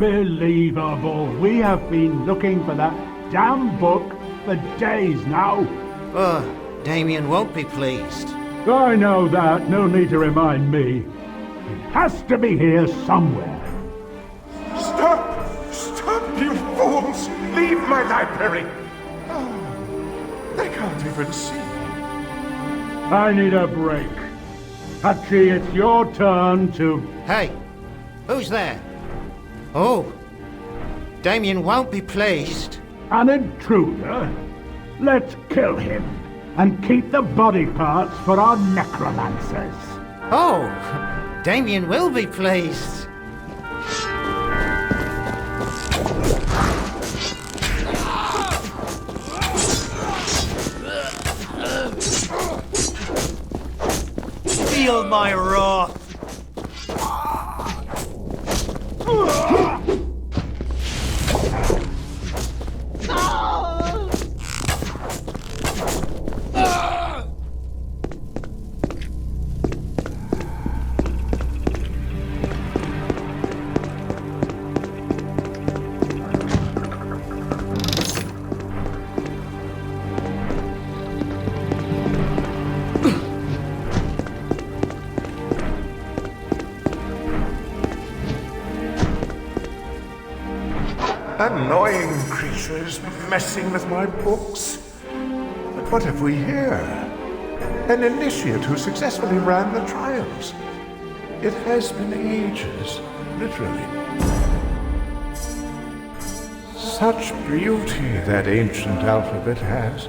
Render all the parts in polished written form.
Unbelievable! We have been looking for that damn book for days now. Oh, Damien won't be pleased. I know that. No need to remind me. It has to be here somewhere. Stop! Stop, you fools! Leave my library! Oh, they can't even see. I need a break. Hachi, it's your turn to... Hey, who's there? Oh, Damien won't be pleased. An intruder? Let's kill him and keep the body parts for our necromancers. Oh, Damien will be pleased. Feel my wrath. Annoying creatures messing with my books. But what have we here? An initiate who successfully ran the trials. It has been ages, literally. Such beauty that ancient alphabet has.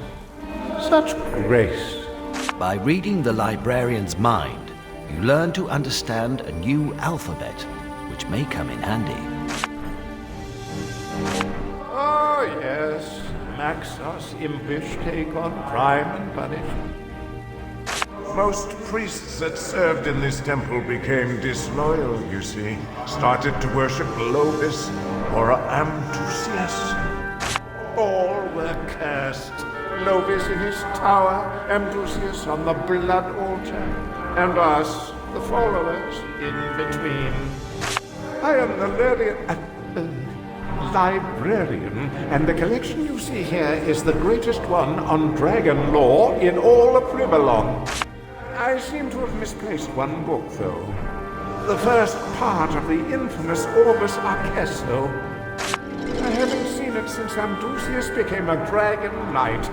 Such grace. By reading the librarian's mind, you learn to understand a new alphabet, which may come in handy. Oh, yes. Maxos' impish take on crime and punishment. Most priests that served in this temple became disloyal, you see. Started to worship Lovis or Amtusias. All were cursed. Lovis in his tower, Amtusias on the blood altar, and us, the followers, in between. I am the librarian, and the collection you see here is the greatest one on dragon lore in all of Rivellon. I seem to have misplaced one book, though. The first part of the infamous Orbis Arcesso. I haven't seen it since Amdusius became a dragon knight,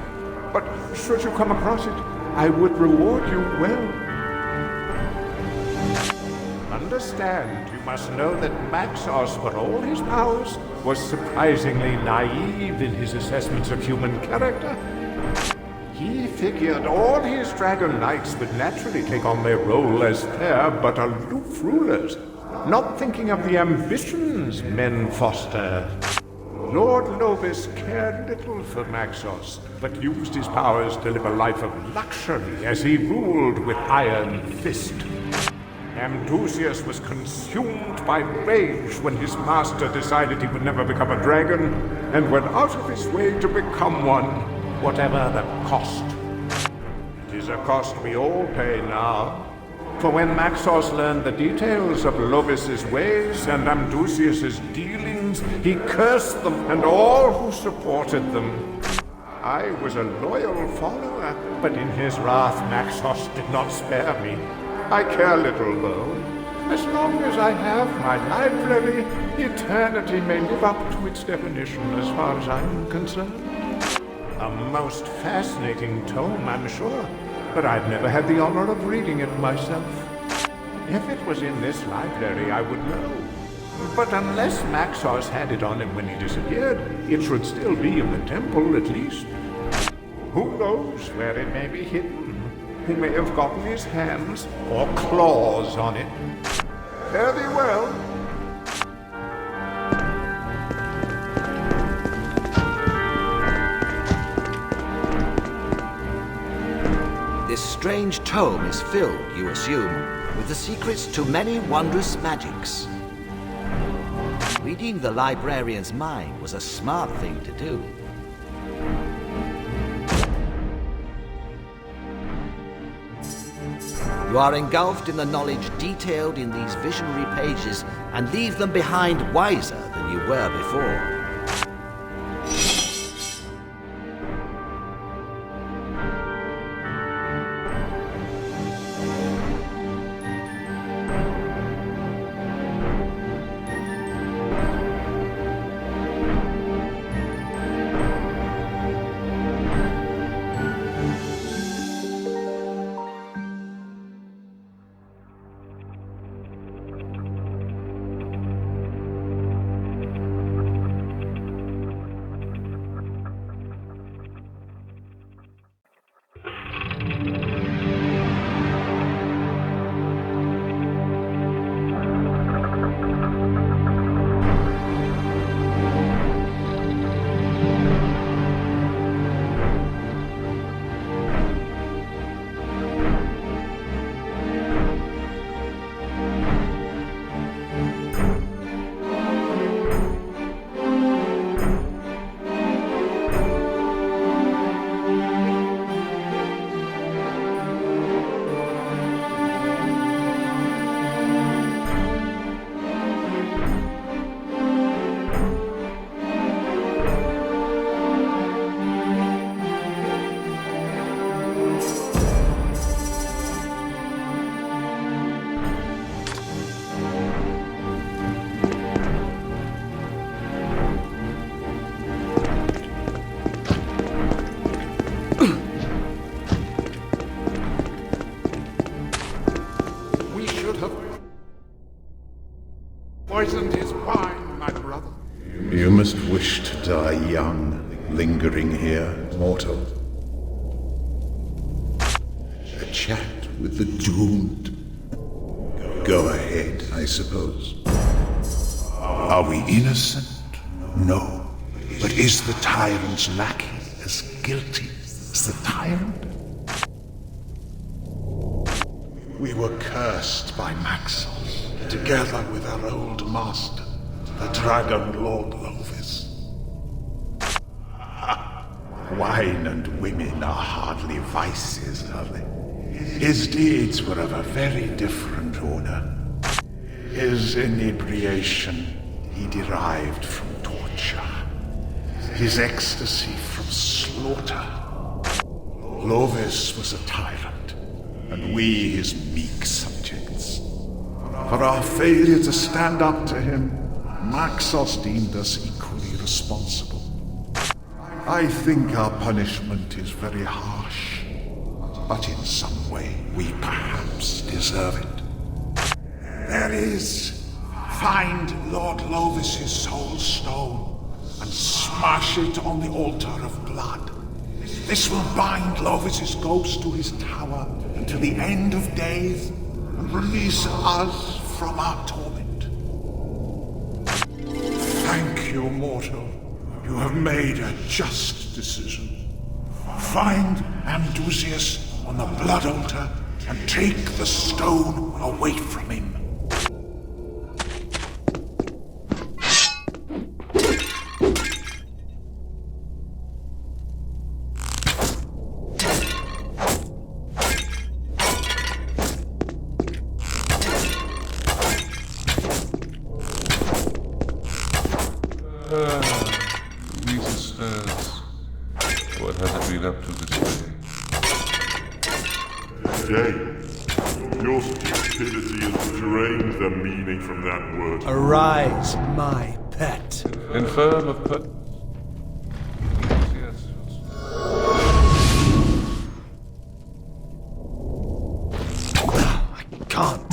but should you come across it, I would reward you well. Understand, you must know that Maxos, for all his powers, was surprisingly naive in his assessments of human character. He figured all his dragon knights would naturally take on their role as fair but aloof rulers, not thinking of the ambitions men foster. Lord Lovis cared little for Maxos, but used his powers to live a life of luxury as he ruled with iron fist. Amdusius was consumed by rage when his master decided he would never become a dragon, and went out of his way to become one, whatever the cost. It is a cost we all pay now. For when Maxos learned the details of Lovis's ways and Amdusius's dealings, he cursed them and all who supported them. I was a loyal follower, but in his wrath Maxos did not spare me. I care little, though. As long as I have my library, eternity may live up to its definition as far as I'm concerned. A most fascinating tome, I'm sure, but I've never had the honor of reading it myself. If it was in this library, I would know. But unless Maxos had it on him when he disappeared, it should still be in the temple, at least. Who knows where it may be hidden? Who may have gotten his hands or claws on it. Fare thee well. This strange tome is filled, you assume, with the secrets to many wondrous magics. Reading the librarian's mind was a smart thing to do. You are engulfed in the knowledge detailed in these visionary pages and leave them behind wiser than you were before. Poisoned his wine, my brother. You must wish to die young, lingering here, mortal. A chat with the doomed. Go ahead, I suppose. Are we innocent? No. But is the tyrant's lackey as guilty as the tyrant? We were cursed by Maxos, together with our old master, the Dragon Lord Lovis. Wine and women are hardly vices, are they? His deeds were of a very different order. His inebriation he derived from torture. His ecstasy from slaughter. Lovis was a tyrant, and we his meek subjects. For our failure to stand up to him, Maxos deemed us equally responsible. I think our punishment is very harsh, but in some way we perhaps deserve it. There is. Find Lord Lovis's soul stone and smash it on the altar of blood. This will bind Lovis's ghost to his tower until the end of days and release us from our torment. Thank you, mortal. You have made a just decision. Find Amdusius on the blood altar and take the stone away from him. What has it been up to this day? Jay, your stupidity has drained the meaning from that word. Arise, my pet. Infirm of put. Yes. I can't.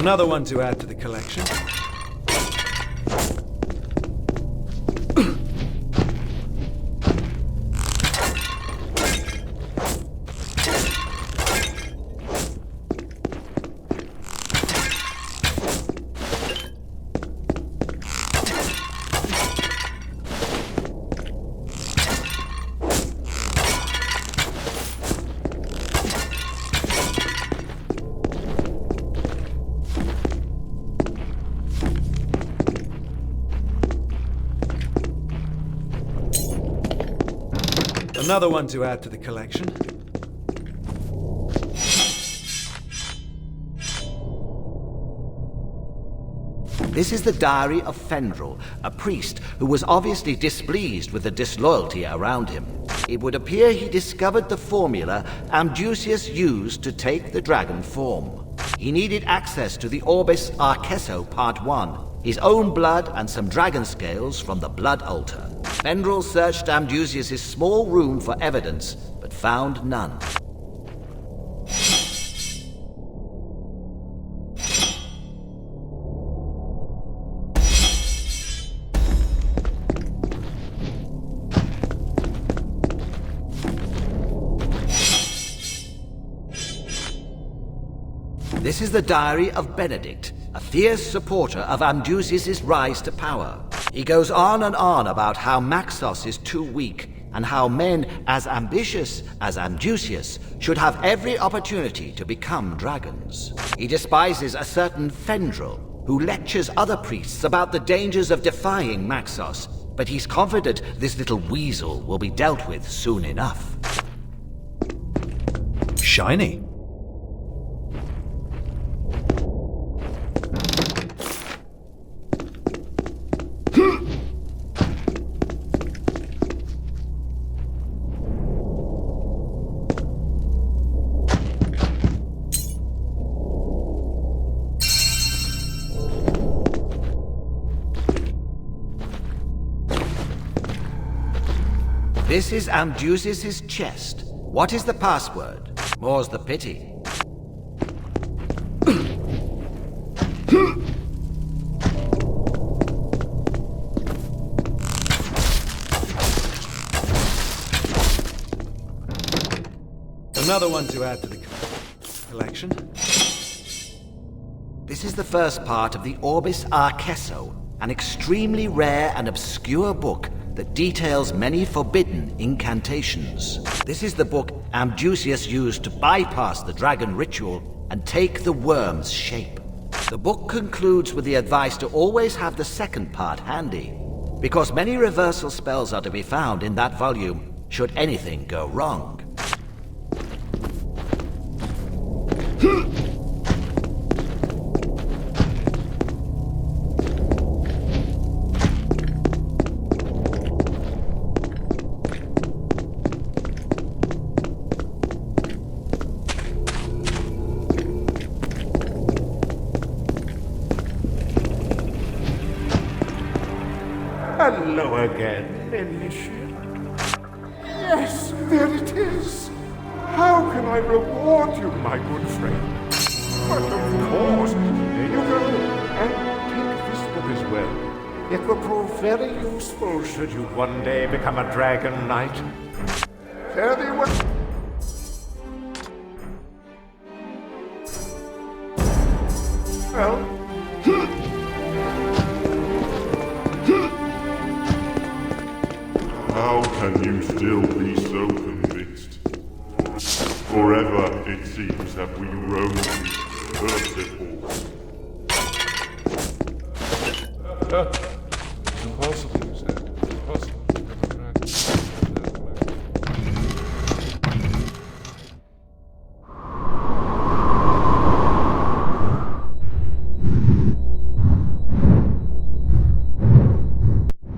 Another one to add to the collection. Another one to add to the collection. This is the diary of Fendrel, a priest who was obviously displeased with the disloyalty around him. It would appear he discovered the formula Amdusius used to take the dragon form. He needed access to the Orbis Arcesso Part 1, his own blood and some dragon scales from the blood altar. Fendrel searched Amdusius' small room for evidence, but found none. This is the diary of Benedict, a fierce supporter of Amdusius' rise to power. He goes on and on about how Maxos is too weak, and how men as ambitious as Amdusius should have every opportunity to become dragons. He despises a certain Fendrel, who lectures other priests about the dangers of defying Maxos, but he's confident this little weasel will be dealt with soon enough. Shiny. This is Amdusius' chest. What is the password? More's the pity. Another one to add to the collection. This is the first part of the Orbis Arcesso, an extremely rare and obscure book that details many forbidden incantations. This is the book Amdusius used to bypass the dragon ritual and take the worm's shape. The book concludes with the advice to always have the second part handy, because many reversal spells are to be found in that volume should anything go wrong. Hello again, Initiate. Yes, there it is. How can I reward you, my good friend? But of course, there you go. And take this book as well. It will prove very useful should you one day become a dragon knight. Fare thee well. Well, How can you still be so convinced? Forever, it seems, have we roamed these cursed halls. It's impossible, you said. Impossible to become a dragon.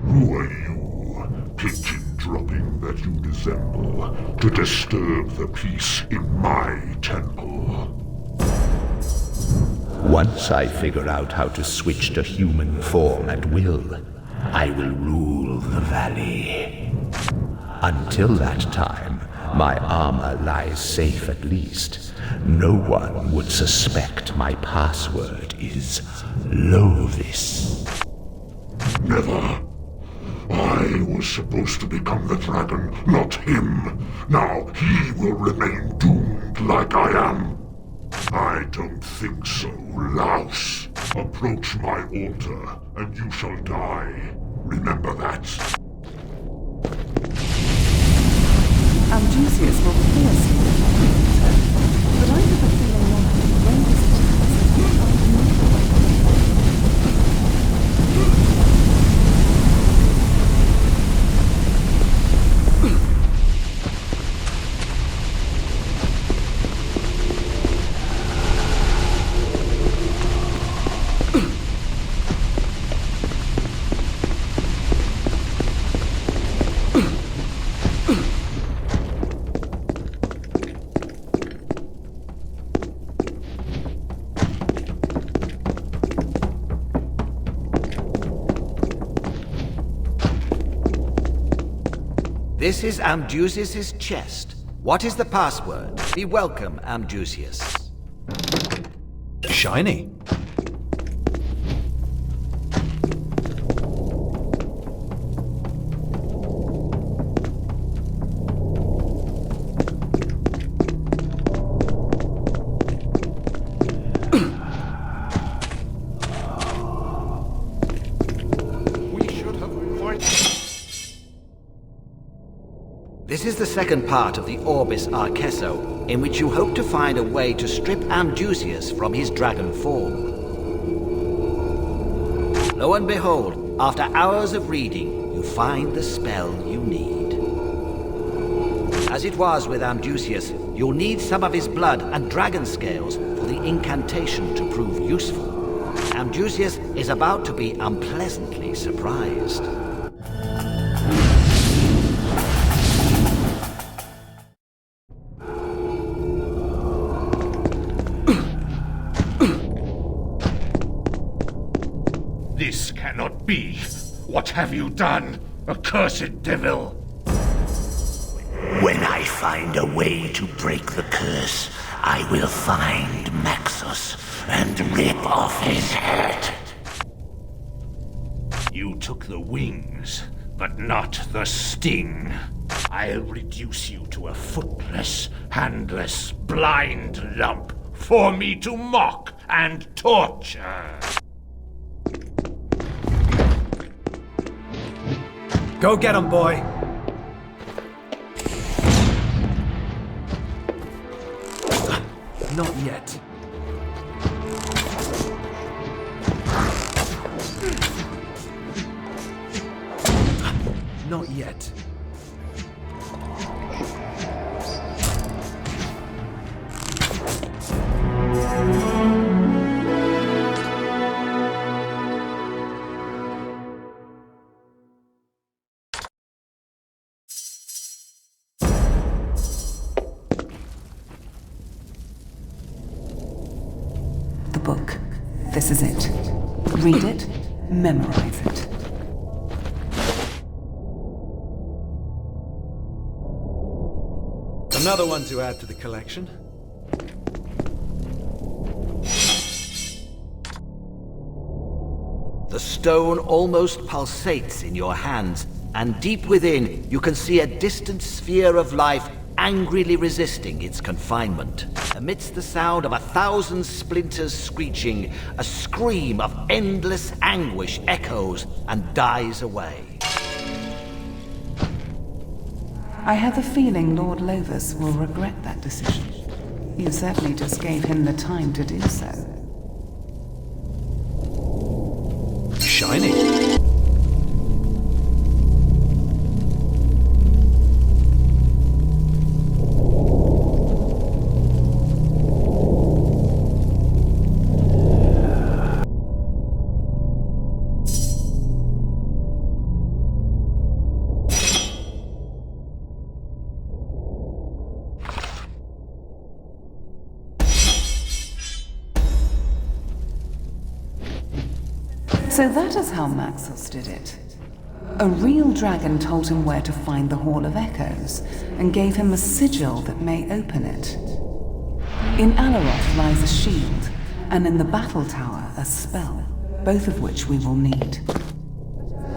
Who are you, pigeon-dropping that you resemble, to disturb the peace in my temple? Once I figure out how to switch to human form at will, I will rule the valley. Until that time, My armor lies safe at least. No one would suspect my password is Lovis. Never. I was supposed to become the dragon, not him. Now he will remain doomed like I am. I don't think so, louse. Approach my altar, and you shall die. Remember that. Amdusius will pierce you with my but I have a feeling you'll have to bring his attacks and find another way. This is Amdusius' chest. What is the password? Be welcome, Amdusius. Shiny. This is the second part of the Orbis Arcesso, in which you hope to find a way to strip Amdusius from his dragon form. Lo and behold, after hours of reading, you find the spell you need. As it was with Amdusius, you'll need some of his blood and dragon scales for the incantation to prove useful. Amdusius is about to be unpleasantly surprised. This cannot be. What have you done, accursed devil? When I find a way to break the curse, I will find Maxos and rip off his head. You took the wings, but not the sting. I'll reduce you to a footless, handless, blind lump for me to mock and torture. Go get him, boy! Not yet. Not yet. The book. This is it. Read it, memorize it. Another one to add to the collection. The stone almost pulsates in your hands, and deep within you can see a distant sphere of life angrily resisting its confinement. Amidst the sound of 1,000 splinters screeching, a scream of endless anguish echoes and dies away. I have a feeling Lord Lovis will regret that decision. You certainly just gave him the time to do so. Shiny. So that is how Maxos did it. A real dragon told him where to find the Hall of Echoes, and gave him a sigil that may open it. In Alaroth lies a shield, and in the battle tower a spell, both of which we will need.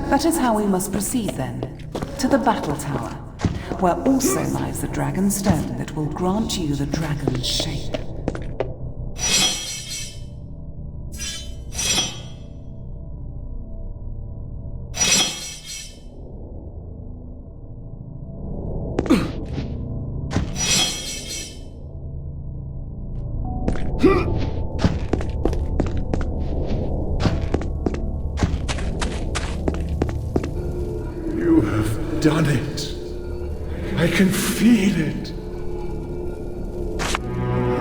That is how we must proceed then, to the battle tower, where also lies the dragon stone that will grant you the dragon's shape. You have done it. I can feel it.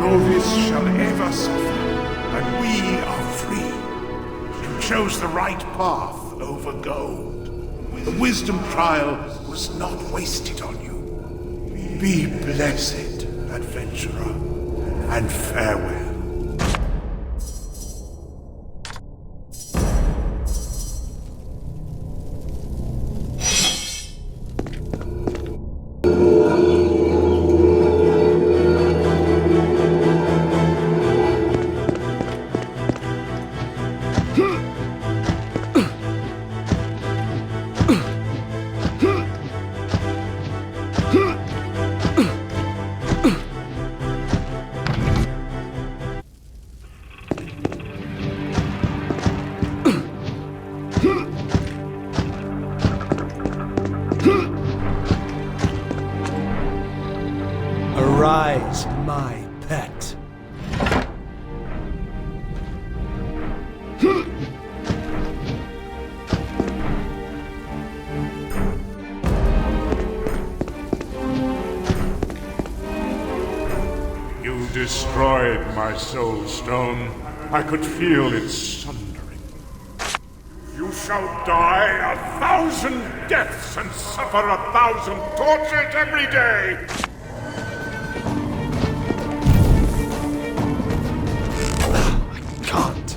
Lovis shall ever suffer, and we are free. You chose the right path over gold. The wisdom trial was not wasted on you. Be blessed, adventurer, and farewell. Arise, my pet. You destroyed my soul stone. I could feel it sundering. You shall die 1,000 deaths and suffer 1,000 tortures every day! Can't.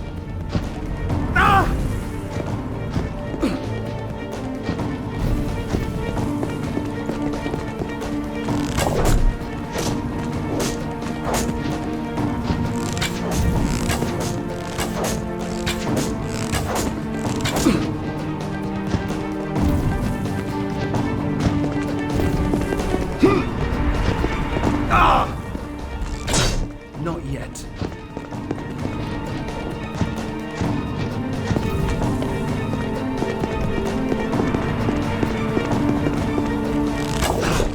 Not yet.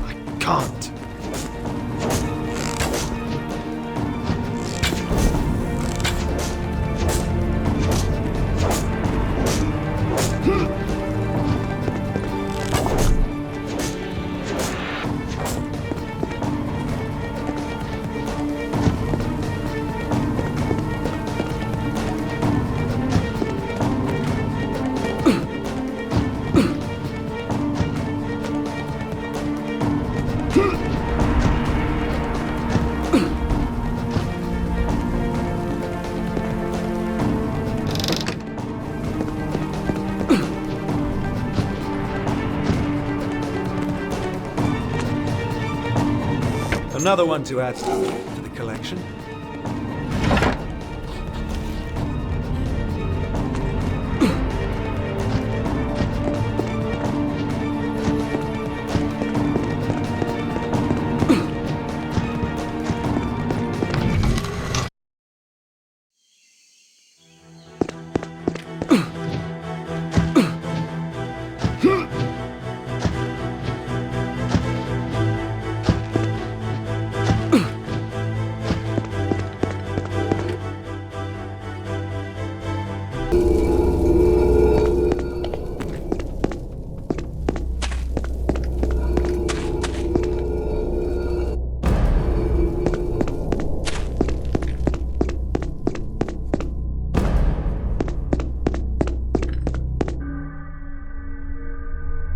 I can't. Another one to add to the collection.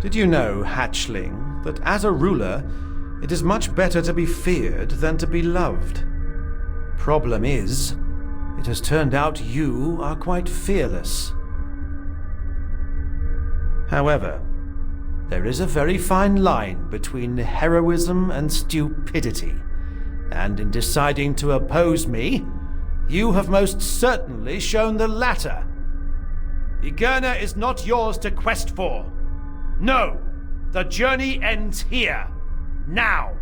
Did you know, hatchling, that as a ruler, it is much better to be feared than to be loved? Problem is, it has turned out you are quite fearless. However, There is a very fine line between heroism and stupidity, and in deciding to oppose me, you have most certainly shown the latter. Igerna is not yours to quest for. No, the journey ends here, now.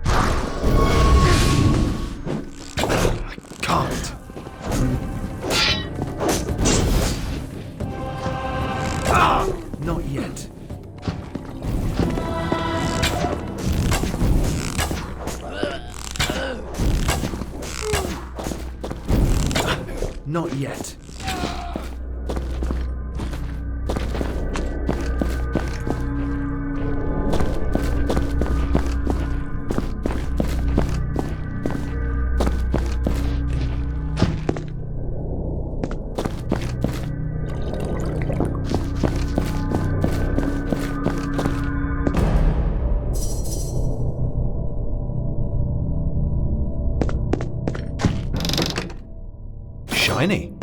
I can't. Ah, not yet. Not yet. Shiny.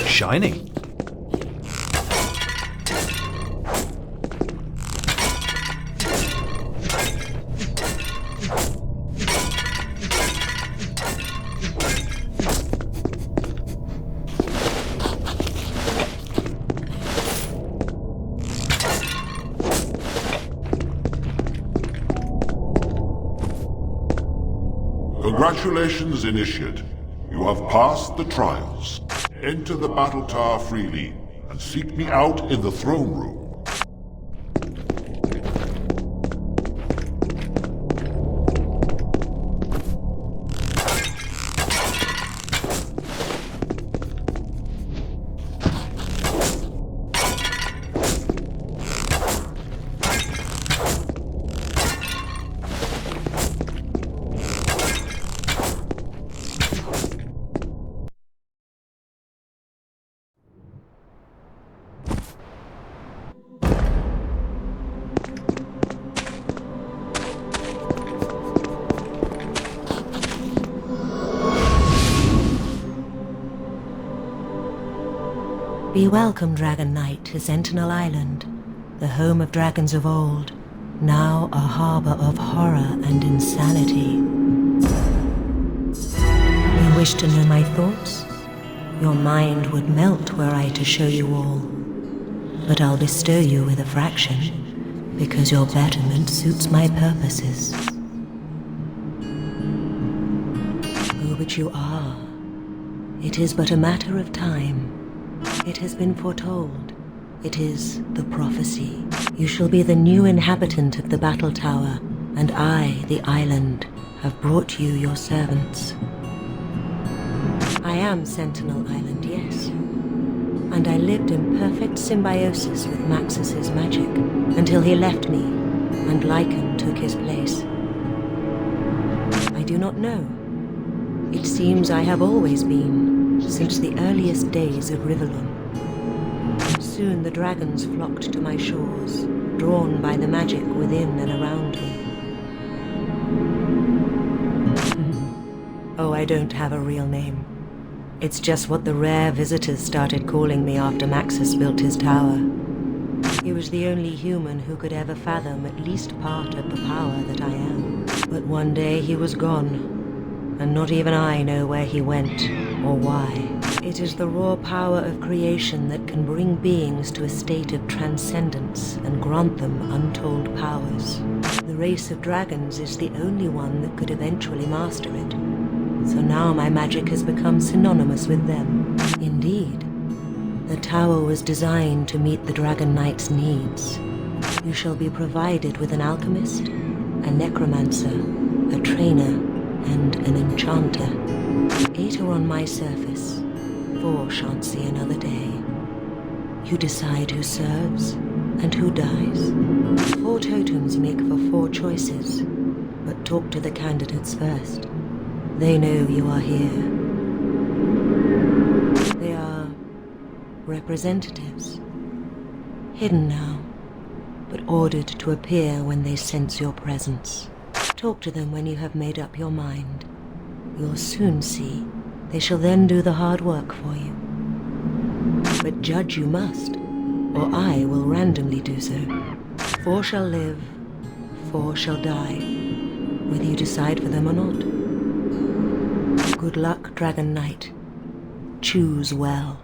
Shiny. Congratulations, Initiate. You have passed the trials. Enter the battle tower freely, and seek me out in the throne room. Be welcome, Dragon Knight, to Sentinel Island, the home of dragons of old, now a harbor of horror and insanity. You wish to know my thoughts? Your mind would melt were I to show you all. But I'll bestow you with a fraction, because your betterment suits my purposes. Oh, but you are. It is but a matter of time. It has been foretold. It is the prophecy. You shall be the new inhabitant of the battle tower, and I, the island, have brought you your servants. I am Sentinel Island, yes. And I lived in perfect symbiosis with Maxus's magic, until he left me, and Lycan took his place. I do not know. It seems I have always been since the earliest days of Rivellon. Soon the dragons flocked to my shores, drawn by the magic within and around me. Oh, I don't have a real name. It's just what the rare visitors started calling me after Maxus built his tower. He was the only human who could ever fathom at least part of the power that I am. But one day he was gone, and not even I know where he went or why. It is the raw power of creation that can bring beings to a state of transcendence and grant them untold powers. The race of dragons is the only one that could eventually master it. So now my magic has become synonymous with them. Indeed, the tower was designed to meet the Dragon Knight's needs. You shall be provided with an alchemist, a necromancer, a trainer, and an enchanter. 8 are on my surface. 4 shan't see another day. You decide who serves and who dies. 4 totems make for 4 choices, but talk to the candidates first. They know you are here. They are representatives. Hidden now, but ordered to appear when they sense your presence. Talk to them when you have made up your mind. You'll soon see. They shall then do the hard work for you. But judge you must, or I will randomly do so. 4 shall live, 4 shall die, whether you decide for them or not. Good luck, Dragon Knight. Choose well.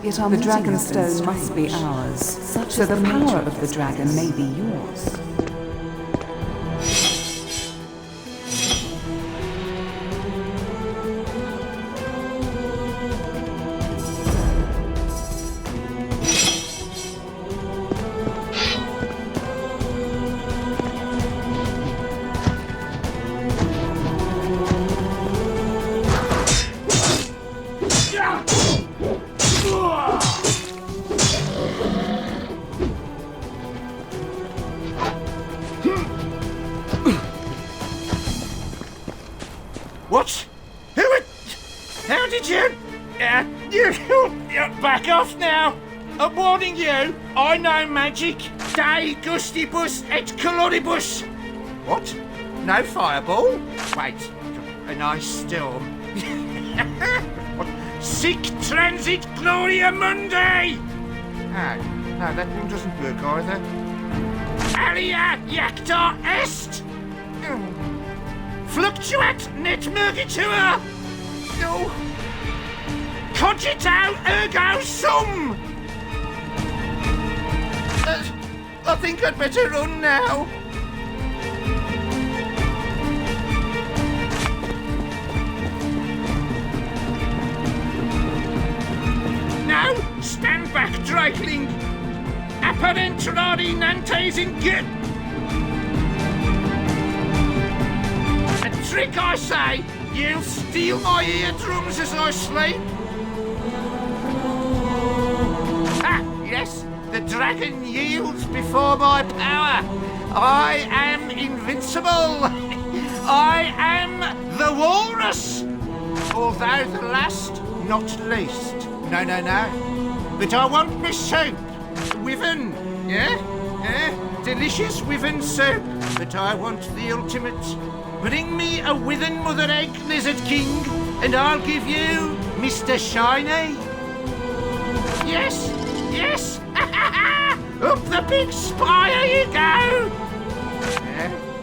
Yet the dragon stone must be ours, so the power of the dragon may be yours. What? How did you? Back off now! I'm warning you, I know magic. De gustibus et coloribus. What? No fireball? Wait, a nice storm. What? Sic transit gloria mundi! Oh, no, that one doesn't work either. Alia jacta est! Fluctuat net mergitur! No. Cogito ergo sum! I think I'd better run now. Now, stand back, Drakeling! Apparentrari nantes in get. A trick, I say! You'll steal my eardrums as I sleep! Ah, yes! The dragon yields before my power! I am invincible! I am the walrus! Although the last, not least. No, no, no. But I want my soup. Wyvern, yeah? Yeah? Delicious wyvern soup. But I want the ultimate. Bring me a withen mother egg, Lizard King, and I'll give you Mr. Shiny. Yes, yes! Up the big spire you go!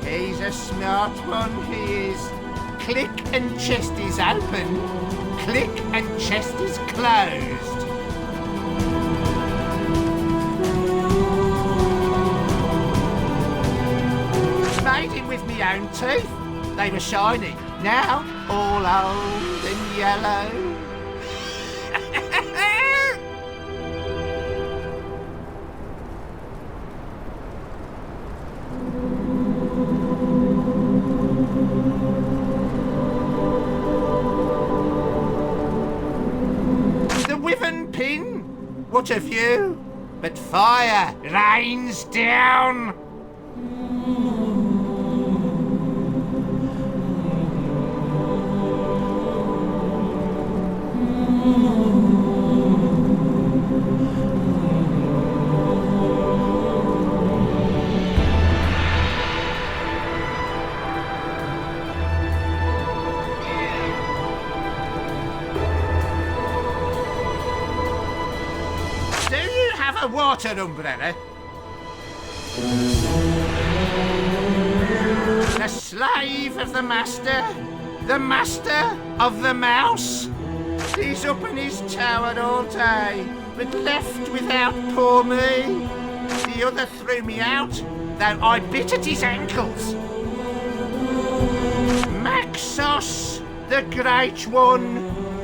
He's a smart one, he is. Click and chest is open. Click and chest is closed. Made him with me own teeth. They were shiny. Now, all old and yellow. The Wyvern pin? What a view! But fire rains down! A water umbrella? The slave of the master of the mouse. He's up in his tower all day, but left without poor me. The other threw me out, though I bit at his ankles. Maxos, the Great One,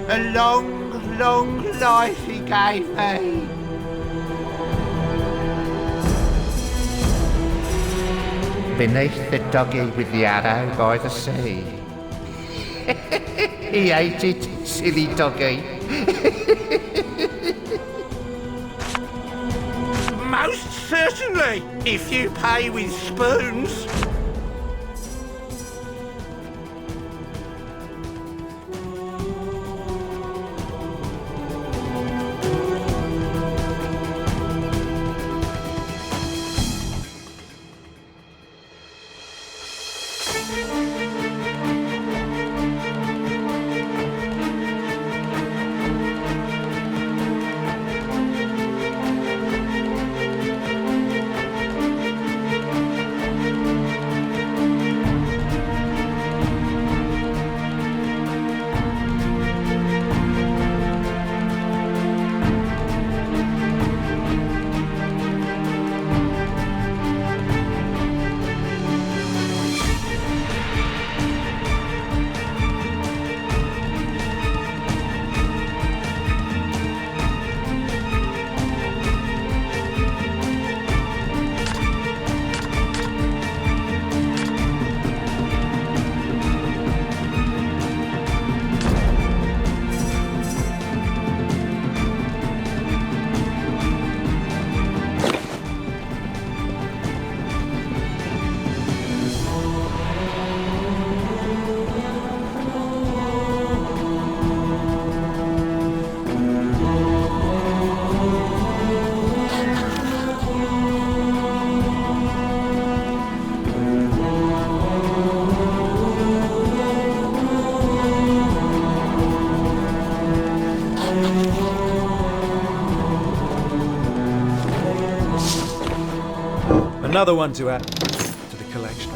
a long, long life he gave me. Beneath the doggy with the arrow by the sea. He ate it, silly doggy. Most certainly, if you pay with spoons. Another one to add to the collection.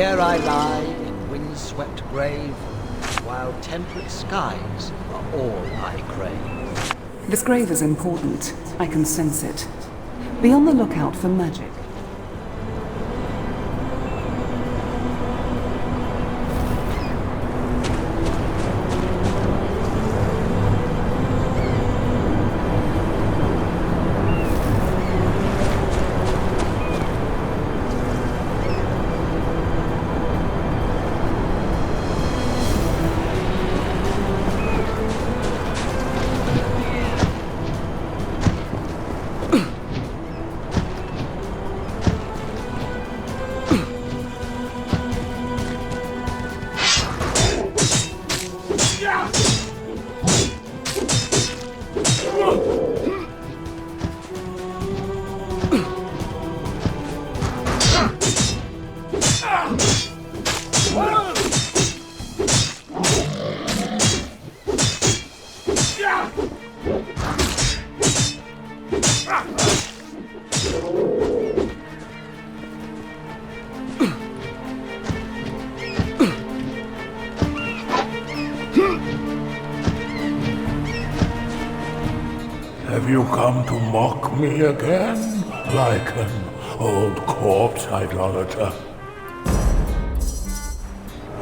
Here I lie in windswept grave, while temperate skies are all I crave. This grave is important. I can sense it. Be on the lookout for magic. Have you come to mock me again, like an old corpse idolater?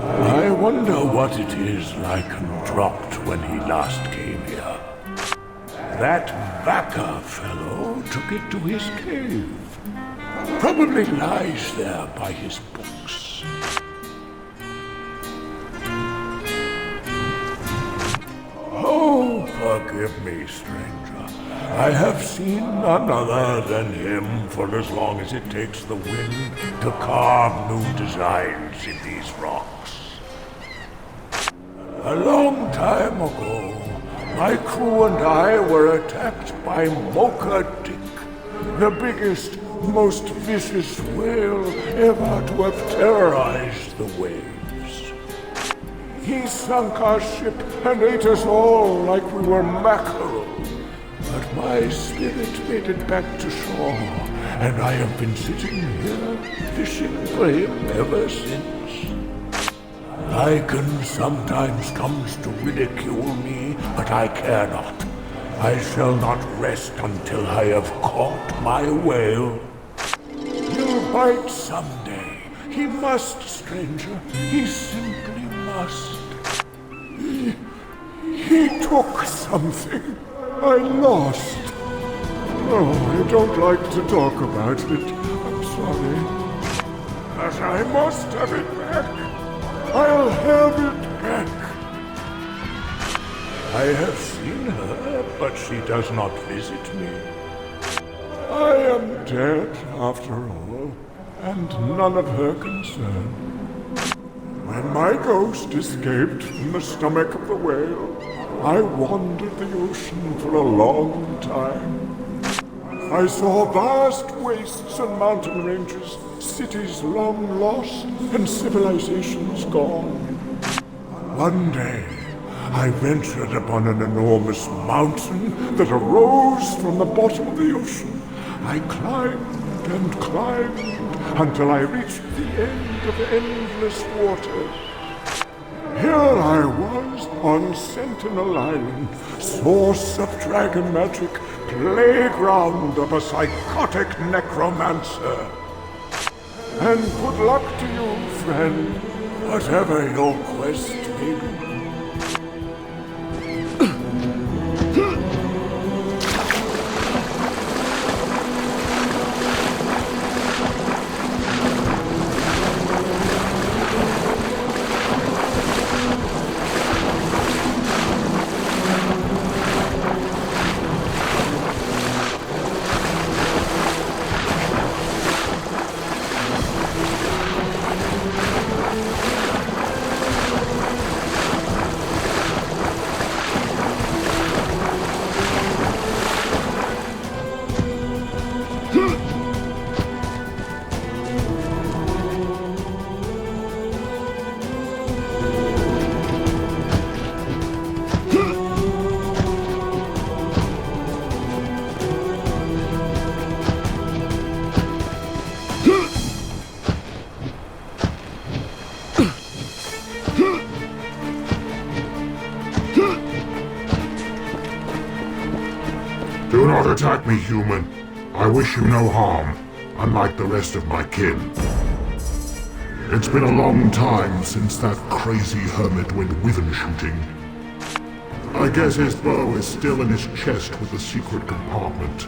I wonder what it is Lycan dropped when he last came here. That Vaca fellow took it to his cave. Probably lies there by his books. Oh, forgive me, stranger. I have seen none other than him for as long as it takes the wind to carve new designs in these rocks. A long time ago, my crew and I were attacked by Mocha Dick, the biggest, most vicious whale ever to have terrorized the waves. He sunk our ship and ate us all like we were mackerel. But my spirit made it back to shore, and I have been sitting here fishing for him ever since. Lycan sometimes comes to ridicule me, but I care not. I shall not rest until I have caught my whale. He'll bite someday. He must, stranger. He simply must. He took something. I lost. Oh, I don't like to talk about it. I'm sorry. But I must have it back. I'll have it back. I have seen her, but she does not visit me. I am dead, after all, and none of her concern. When my ghost escaped from the stomach of the whale, I wandered the ocean for a long time. I saw vast wastes and mountain ranges, cities long lost, and civilizations gone. One day, I ventured upon an enormous mountain that arose from the bottom of the ocean. I climbed and climbed until I reached the end of endless waters. Here I was on Sentinel Island, source of dragon magic, playground of a psychotic necromancer. And good luck to you, friend, whatever your quest may be. Do not attack me, human. I wish you no harm, unlike the rest of my kin. It's been a long time since that crazy hermit went wyvern shooting. I guess his bow is still in his chest with the secret compartment.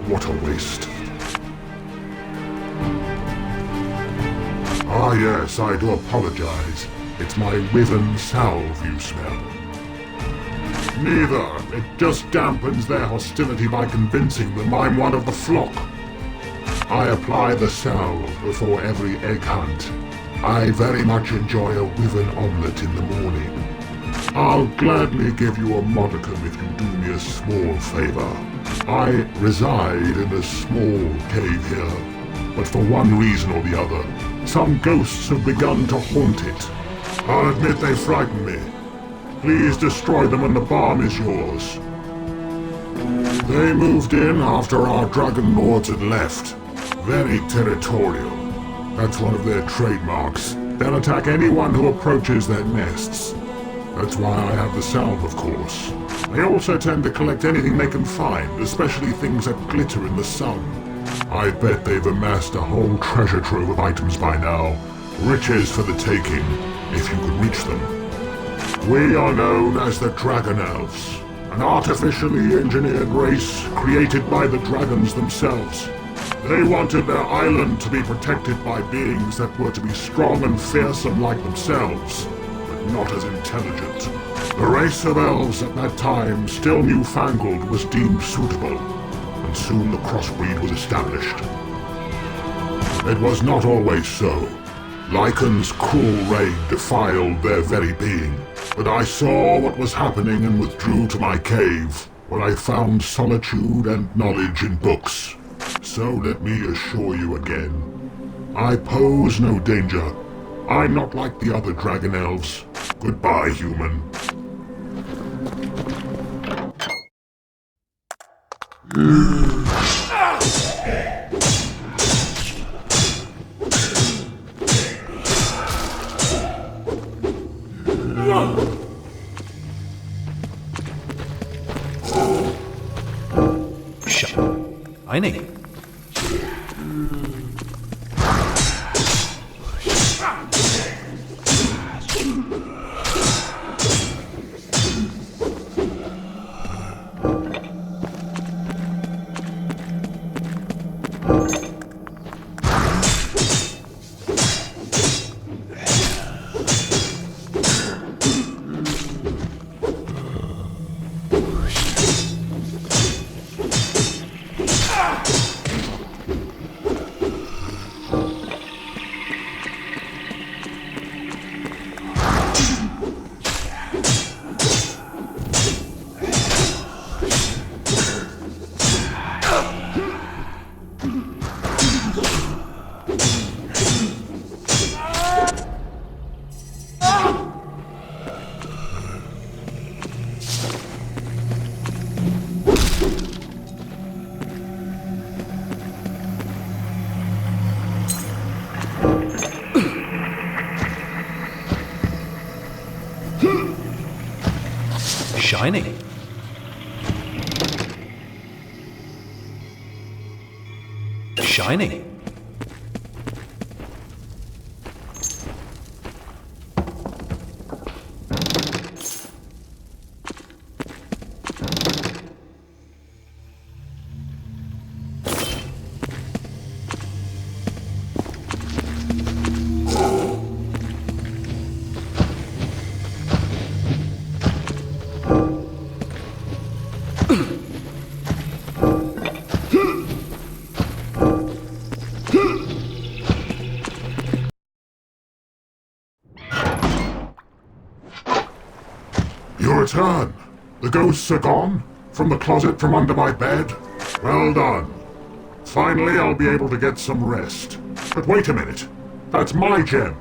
What a waste. Ah yes, I do apologize. It's my wyvern salve you smell. Neither. It just dampens their hostility by convincing them I'm one of the flock. I apply the salve before every egg hunt. I very much enjoy a wyvern omelette in the morning. I'll gladly give you a modicum if you do me a small favor. I reside in a small cave here, but for one reason or the other, some ghosts have begun to haunt it. I'll admit they frighten me. Please destroy them and the barn is yours. They moved in after our dragon lords had left. Very territorial. That's one of their trademarks. They'll attack anyone who approaches their nests. That's why I have the salve, of course. They also tend to collect anything they can find, especially things that glitter in the sun. I bet they've amassed a whole treasure trove of items by now. Riches for the taking, if you could reach them. We are known as the Dragon Elves, an artificially engineered race created by the dragons themselves. They wanted their island to be protected by beings that were to be strong and fearsome like themselves, but not as intelligent. The race of elves at that time, still newfangled, was deemed suitable, and soon the crossbreed was established. It was not always so. Lycan's cruel reign defiled their very being, but I saw what was happening and withdrew to my cave, where I found solitude and knowledge in books. So let me assure you again, I pose no danger. I'm not like the other dragon elves. Goodbye, human. Shiny. Shiny. Shiny. You return. The ghosts are gone? From the closet from under my bed? Well done. Finally, I'll be able to get some rest. But wait a minute. That's my gem.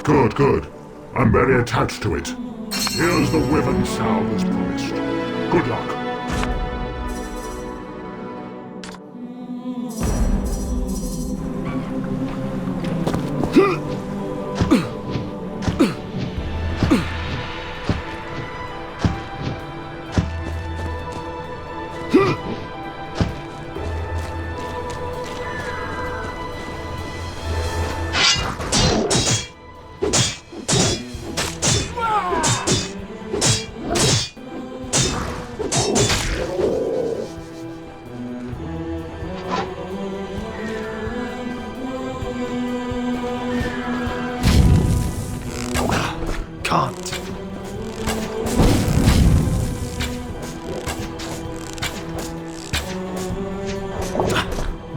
Good, good. I'm very attached to it. Here's the wyvern salve as promised. Good luck.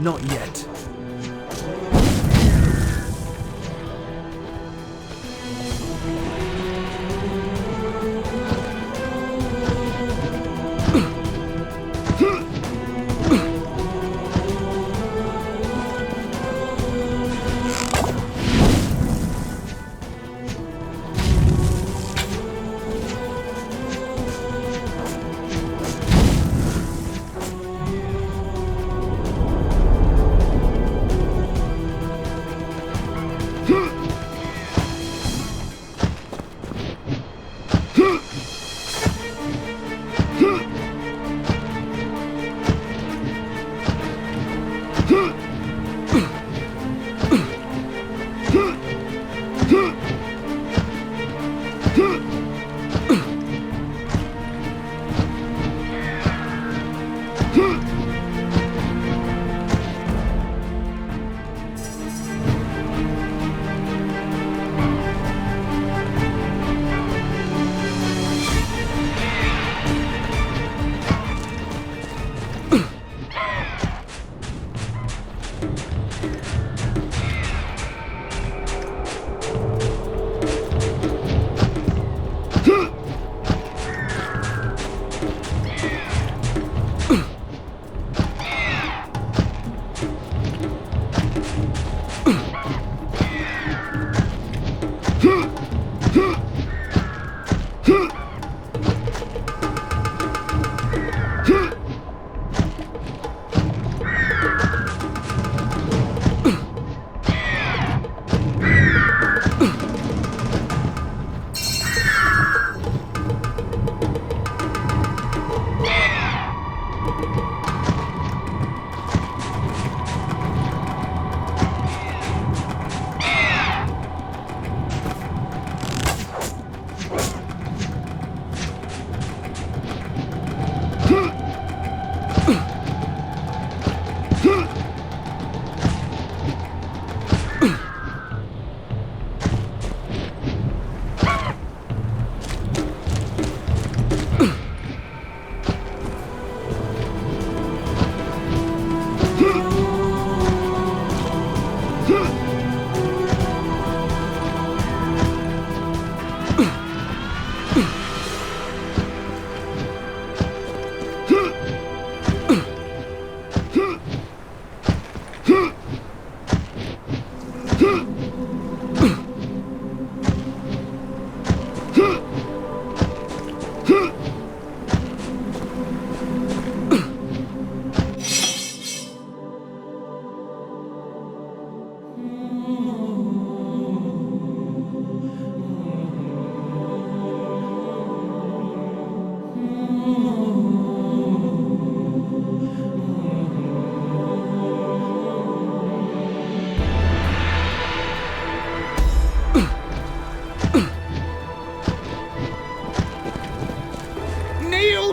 Not yet.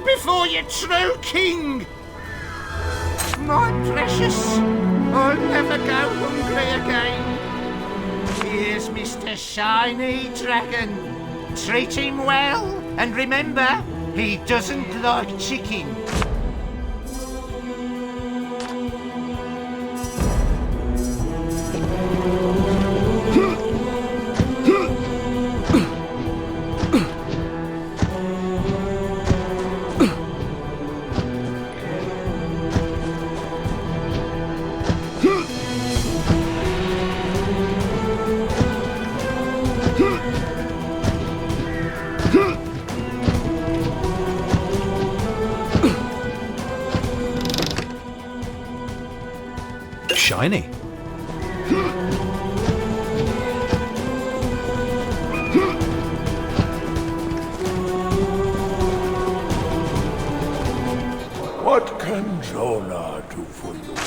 Before your true king! My precious, I'll never go hungry again. Here's Mr. Shiny Dragon. Treat him well, and remember, he doesn't like chicken. Shiny. What can Jonah do for you?